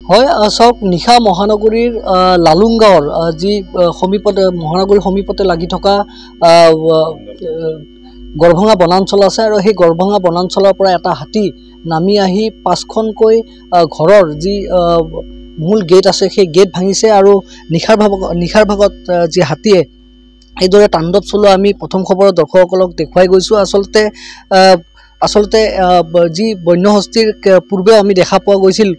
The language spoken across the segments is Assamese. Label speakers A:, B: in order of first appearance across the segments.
A: হয় চাওক নিশা মহানগৰীৰ লালুংগাঁৱৰ যি সমীপতে মহানগৰীৰ সমীপতে লাগি থকা গড়ভঙা বনাঞ্চল আছে আৰু সেই গড়ভঙা বনাঞ্চলৰ পৰা এটা হাতী নামি আহি 5খনকৈ ঘৰৰ যি মূল গেট আছে সেই গেট ভাঙিছে আৰু নিশাৰ ভাগত যি হাতীয়ে এইদৰে তাণ্ডৱ চলোৱা আমি প্ৰথম খবৰত দৰ্শকসকলক দেখুৱাই গৈছোঁ। আচলতে যি বন্যহস্তীৰ পূৰ্বে আমি দেখা পোৱা গৈছিল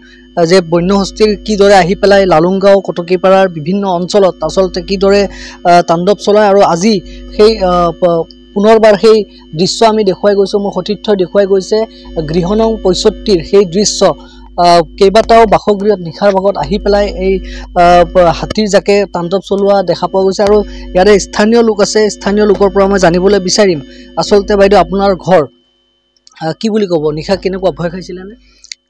A: যে বন্যহস্তীৰ কিদৰে আহি পেলাই লালুংগাঁও কটকীপাৰাৰ বিভিন্ন অঞ্চলত আচলতে কিদৰে তাণ্ডৱ চলায় আৰু আজি সেই পুনৰবাৰ সেই দৃশ্য আমি দেখুৱাই গৈছোঁ। মোৰ সতীৰ্থই দেখুৱাই গৈছে গৃহ নং 65 সেই দৃশ্য কেইবাটাও বাসগৃহত নিশাৰ ভাগত আহি পেলাই এই হাতীৰ জাকে তাণ্ডৱ চলোৱা দেখা পোৱা গৈছে আৰু ইয়াৰে স্থানীয় লোক আছে। স্থানীয় লোকৰ পৰা মই জানিবলৈ বিচাৰিম আচলতে বাইদেউ আপোনাৰ ঘৰ কি বুলি ক'ব, নিশা কেনেকুৱা ভয় খাইছিলেনে?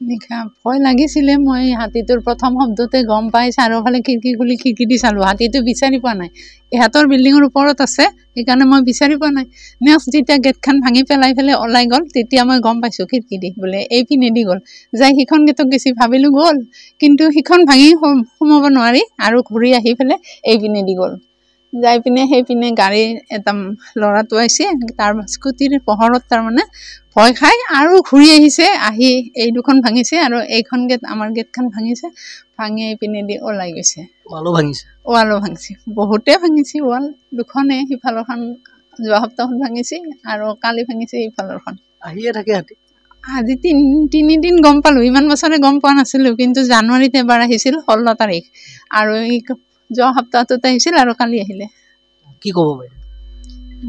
B: নিশা ভয় লাগিছিলে। মই হাতীটোৰ প্ৰথম শব্দতে গম পাই চাৰিওফালে খিৰিকী খুলি খিৰিকী দি চালোঁ, হাতীটো বিচাৰি পোৱা নাই। ইহঁতৰ বিল্ডিঙৰ ওপৰত আছে সেইকাৰণে মই বিচাৰি পোৱা নাই। নেক্সট যেতিয়া গেটখন ভাঙি পেলাই ওলাই গ'ল তেতিয়া মই গম পাইছোঁ খিৰিকী দি বোলে এইপিনেদি গ'ল। যাই সিখন গেটক গেছি ভাবিলোঁ গ'ল, কিন্তু সিখন ভাঙি সোমাব নোৱাৰি আৰু ঘূৰি আহি পেলাই এইপিনেদি গ'ল। যাই পিনে সেইপিনে গাড়ীৰ এটা ল'ৰাটো আহিছে, তাৰ স্কুটিৰ পোহৰত তাৰমানে ভয় খাই আৰু ঘূৰি আহিছে, আহি এই দুখন ভাঙিছে আৰু এইখন গেট আমাৰ গেটখন ভাঙিছে, ভাঙি এইপিনেদি ওলাই গৈছে। ৱালো ভাঙিছে, বহুতে ভাঙিছে ৱাল, দুখনে সিফালৰখন যোৱা সপ্তাহত ভাঙিছে আৰু কালি ভাঙিছে ইফালৰখন।
A: আহিয়ে থাকে হাতী।
B: আজি তিনিদিন গম পালোঁ, ইমান বছৰে গম পোৱা নাছিলোঁ, কিন্তু জানুৱাৰীত এবাৰ আহিছিল 16 তাৰিখ আৰু যোৱা সপ্তাহটোত আহিছিল আৰু কালি আহিলে।
A: কি ক'ব বাইদেউ?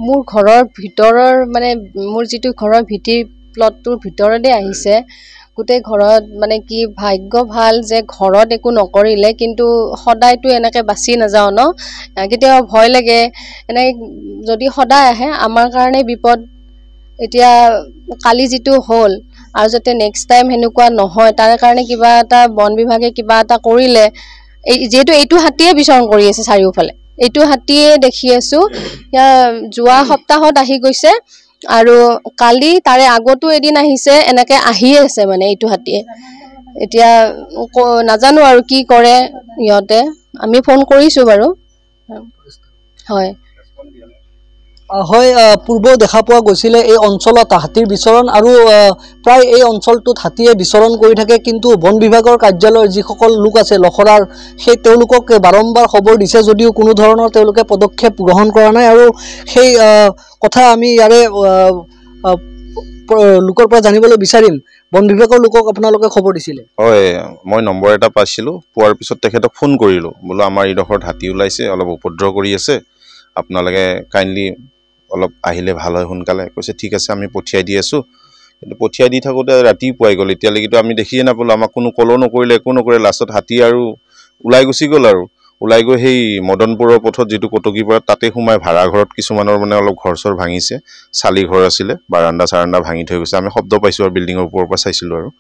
C: মোৰ ঘৰৰ ভিতৰৰ মানে মোৰ যিটো ঘৰৰ ভিটিৰ প্লটটোৰ ভিতৰতে আহিছে। গোটেই ঘৰত মানে কি ভাগ্য ভাল যে ঘৰত একো নকৰিলে, কিন্তু সদায়তো এনেকৈ বাচি নাযাওঁ ন, কেতিয়াবা ভয় লাগে। এনেকৈ যদি সদায় আহে আমাৰ কাৰণে বিপদ। এতিয়া কালি যিটো হ'ল আৰু যাতে নেক্সট টাইম সেনেকুৱা নহয় তাৰ কাৰণে কিবা এটা বন বিভাগে কিবা এটা কৰিলে। যিহেতু এইটো হাতীয়ে বিচৰণ কৰি আছে চাৰিওফালে, এইটো হাতীয়ে দেখি আছোঁ। যোৱা সপ্তাহত আহি গৈছে আৰু কালি তাৰে আগতো এদিন আহিছে, এনেকৈ আহিয়ে আছে মানে এইটো হাতীয়ে। এতিয়া নাজানো আৰু কি কৰে ইহঁতে। আমি ফোন কৰিছোঁ বাৰু। হয়
A: হয় পূৰ্বেও দেখা পোৱা গৈছিলে এই অঞ্চলত হাতীৰ বিচৰণ আৰু প্ৰায় এই অঞ্চলটোত হাতীয়ে বিচৰণ কৰি থাকে, কিন্তু বন বিভাগৰ কাৰ্যালয়ৰ যিসকল লোক আছে লখৰাৰ সেই তেওঁলোকক বাৰম্বাৰ খবৰ দিছে যদিও কোনো ধৰণৰ তেওঁলোকে পদক্ষেপ গ্ৰহণ কৰা নাই। আৰু সেই কথা আমি ইয়াৰে লোকৰ পৰা জানিবলৈ বিচাৰিম। বন বিভাগৰ লোকক আপোনালোকে খবৰ দিছিলে?
D: হয়, মই নম্বৰ এটা পাইছিলোঁ, পোৱাৰ পিছত তেখেতক ফোন কৰিলোঁ, বোলো আমাৰ এইডোখৰত হাতী ওলাইছে, অলপ উপদ্ৰৱ কৰি আছে, আপোনালোকে কাইণ্ডলি অলপ আহিলে ভাল হয় সোনকালে। কৈছে ঠিক আছে আমি পঠিয়াই দি আছোঁ। কিন্তু পঠিয়াই দি থাকোঁতে ৰাতি পুৱাই গ'ল, এতিয়ালৈকেতো আমি দেখিয়ে নাপালোঁ, আমাক কোনো কলো নকৰিলে, একো নকৰিলে। লাষ্টত হাতী আৰু ওলাই গুচি গ'ল আৰু ওলাই গৈ সেই মদনপুৰৰ পথত যিটো কটকীপাৰাত তাতে সোমাই ভাড়াঘৰত কিছুমানৰ মানে অলপ ঘৰ চৰ ভাঙিছে, চালি ঘৰ আছিলে, বাৰাণ্ডা চাৰাণ্ডা ভাঙি থৈ গৈছে। আমি শব্দ পাইছোঁ আৰু বিল্ডিঙৰ ওপৰৰ পৰা চাইছিলোঁ আৰু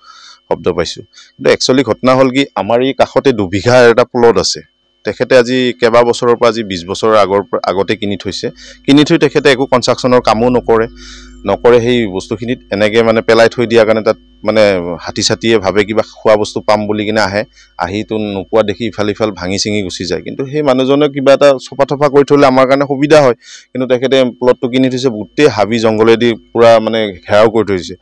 D: শব্দ পাইছোঁ। কিন্তু একচুৱেলি ঘটনা হ'ল কি, আমাৰ এই কাষতে 2 বিঘা এটা প্লট আছে। তেখেতে আজি কেইবা বছৰৰ পৰা, আজি 20 বছৰৰ আগতে কিনি থৈছে। কিনি থৈ তেখেতে একো কনষ্ট্ৰাকশ্যনৰ কামো নকৰে সেই বস্তুখিনিত এনেকৈ মানে পেলাই থৈ দিয়াৰ কাৰণে তাত মানে হাতী চাতীয়ে ভাবে কিবা খোৱা বস্তু পাম বুলি কিনে আহিতো নোপোৱা দেখি ইফাল সিফাল ভাঙি চিঙি গুচি যায়। কিন্তু সেই মানুহজনে কিবা এটা চফা তফা কৰি থ'লে আমাৰ কাৰণে সুবিধা হয়, কিন্তু তেখেতে প্লটটো কিনি থৈছে গোটেই হাবি জংঘলেদি পূৰা মানে ঘেৰাও কৰি থৈছে।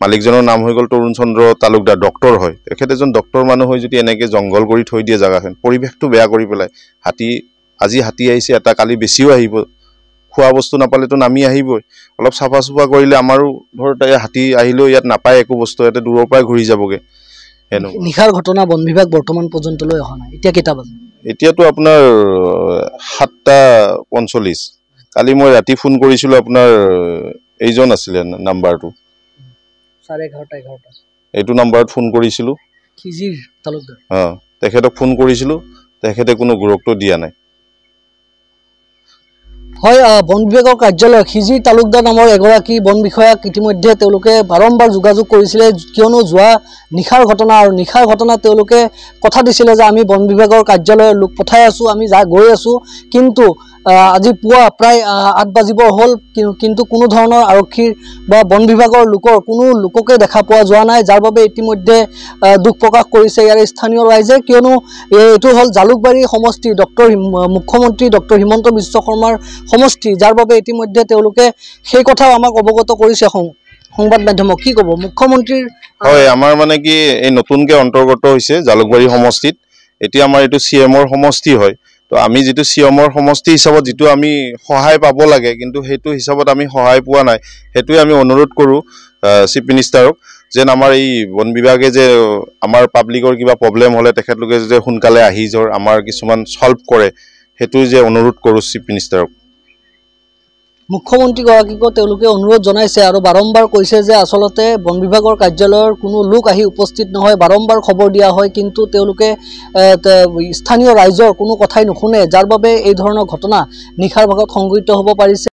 D: মালিকজনৰ নাম হৈ গ'ল তৰুণ চন্দ্ৰ তালুকদাৰ, ডক্টৰ হয়। তেখেত এজন ডক্টৰ মানুহ হৈ যদি এনেকৈ জংঘল কৰি থৈ দিয়ে জেগাখন, পৰিৱেশটো বেয়া কৰি পেলাই। আজি হাতী আহিছে, এটা কালি বেছিও আহিব, খোৱা বস্তু নাপালেতো নামি আহিবই। অলপ চাফা চুফা কৰিলে আমাৰো ধৰ হাতী আহিলেও ইয়াত নাপায় একো বস্তু, ইয়াতে দূৰৰ পৰাই ঘূৰি যাবগৈ।
A: নিশাৰ ঘটনা বন বিভাগ বৰ্তমান পৰ্যন্তলৈ অহা নাই। এতিয়া কেইটা বাজে? এতিয়াতো
D: আপোনাৰ 7:45। কালি মই ৰাতি ফোন কৰিছিলোঁ, আপোনাৰ এইজন আছিলে নাম্বাৰটো
A: 11:30
D: এইটো নাম্বাৰত ফোন কৰিছিলোঁ,
A: খিজিৰ তালুকদাৰ।
D: তেখেতক ফোন কৰিছিলোঁ, তেখেতে কোনো গুৰুত্ব দিয়া নাই।
A: হয়, বন বিভাগৰ কাৰ্যালয় খিজিৰ তালুকদাৰ নামৰ এগৰাকী বন বিষয়াক ইতিমধ্যে তেওঁলোকে বাৰম্বাৰ যোগাযোগ কৰিছিলে, কিয়নো যোৱা নিশাৰ ঘটনা আৰু নিশাৰ ঘটনা তেওঁলোকে কথা দিছিলে যে আমি বন বিভাগৰ কাৰ্যালয়ৰ লোক পঠাই আছোঁ, আমি গৈ আছোঁ, কিন্তু আজি পুৱা প্ৰায় 8 বাজিবৰ হ'ল, কিন্তু কোনো ধৰণৰ আৰক্ষীৰ বা বন বিভাগৰ কোনো লোককে দেখা পোৱা যোৱা নাই, যাৰ বাবে ইতিমধ্যে দুখ প্ৰকাশ কৰিছে ইয়াৰ স্থানীয় ৰাইজে। কিয়নো এইটো হ'ল জালুকবাৰী সমষ্টি, মুখ্যমন্ত্ৰী ডক্টৰ হিমন্ত বিশ্ব শৰ্মাৰ সমষ্টি, যাৰ বাবে ইতিমধ্যে তেওঁলোকে সেই কথাও আমাক অৱগত কৰিছে সংবাদ মাধ্যমক। কি ক'ব মুখ্যমন্ত্ৰীৰ?
D: হয়, আমাৰ মানে কি এই নতুনকৈ অন্তৰ্গত হৈছে জালুকবাৰী সমষ্টিত। এতিয়া আমাৰ এইটো CMৰ সমষ্টি হয়, তো আমি যিটো CMৰ সমষ্টি হিচাপত যিটো আমি সহায় পাব লাগে, কিন্তু সেইটো হিচাপত আমি সহায় পোৱা নাই। সেইটোৱে আমি অনুৰোধ কৰোঁ চিফ মিনিষ্টাৰক, যেন আমাৰ এই বন বিভাগে যে আমাৰ পাব্লিকৰ কিবা প্ৰব্লেম হ'লে তেখেতলোকে যে সোনকালে আহি আমাৰ কিছুমান সলভ কৰে, সেইটো যে অনুৰোধ কৰোঁ চিফ মিনিষ্টাৰক।
A: মুখ্যমন্ত্ৰীগৰাকীকো তেওঁলোকে অনুৰোধ জনাইছে আৰু বাৰম্বাৰ কৈছে যে আচলতে বন বিভাগৰ কাৰ্যালয়ৰ কোনো লোক আহি উপস্থিত নহয়, বাৰম্বাৰ খবৰ দিয়া হয়, কিন্তু তেওঁলোকে স্থানীয় ৰাইজৰ কোনো কথাই নুশুনে, যাৰ বাবে এই ধৰণৰ ঘটনা নিশাৰ ভাগত সংঘটিত হ'ব পাৰিছে।